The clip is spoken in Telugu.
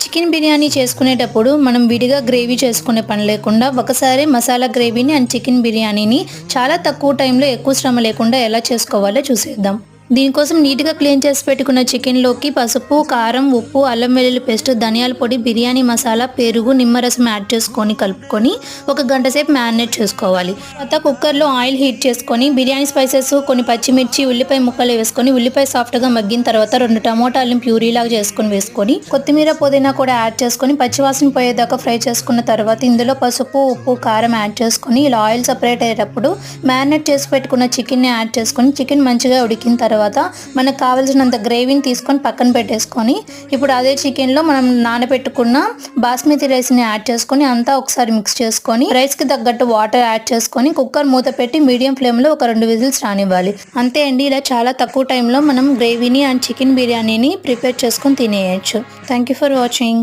చికెన్ బిర్యానీ చేసుకునేటప్పుడు మనం విడిగా గ్రేవీ చేసుకునే పని లేకుండా ఒకసారి మసాలా గ్రేవీని అండ్ చికెన్ బిర్యానీని చాలా తక్కువ టైంలో ఎక్కువ శ్రమ లేకుండా ఎలా చేసుకోవాలో చూసేద్దాం. దీనికోసం నీట్గా క్లీన్ చేసి పెట్టుకున్న చికెన్లోకి పసుపు, కారం, ఉప్పు, అల్లం వెల్లుల్లి పేస్ట్, ధనియాల పొడి, బిర్యానీ మసాలా, పెరుగు, నిమ్మరసం యాడ్ చేసుకొని కలుపుకొని ఒక గంట సేపు మ్యారినేట్ చేసుకోవాలి. తర్వాత కుక్కర్లో ఆయిల్ హీట్ చేసుకొని బిర్యానీ స్పైసెస్, కొన్ని పచ్చిమిర్చి, ఉల్లిపాయ ముక్కలు వేసుకొని ఉల్లిపాయ సాఫ్ట్గా మగ్గిన తర్వాత 2 టమోటాలను ప్యూరీలాగా వేసుకొని కొత్తిమీర, పుదీనా కూడా యాడ్ చేసుకొని పచ్చివాసన పోయేదాకా ఫ్రై చేసుకున్న తర్వాత ఇందులో పసుపు, ఉప్పు, కారం యాడ్ చేసుకొని ఇలా ఆయిల్ సపరేట్ అయ్యేటప్పుడు మ్యారినేట్ చేసి పెట్టుకున్న చికెన్ని యాడ్ చేసుకొని చికెన్ మంచిగా ఉడికిన తర్వాత మనకు కావాల్సినంత గ్రేవీని తీసుకొని పక్కన పెట్టేసుకొని ఇప్పుడు అదే చికెన్లో మనం నానబెట్టుకున్న బాస్మతి రైస్ని యాడ్ చేసుకొని అంతా ఒకసారి మిక్స్ చేసుకొని రైస్కి తగ్గట్టు వాటర్ యాడ్ చేసుకొని కుక్కర్ మూత పెట్టి మీడియం ఫ్లేమ్లో ఒక 2 విజిల్స్ రానివ్వాలి. అంతే అండి, ఇలా చాలా తక్కువ టైంలో మనం గ్రేవీని అండ్ చికెన్ బిర్యానీని ప్రిపేర్ చేసుకొని తినేయచ్చు. Thank you for watching.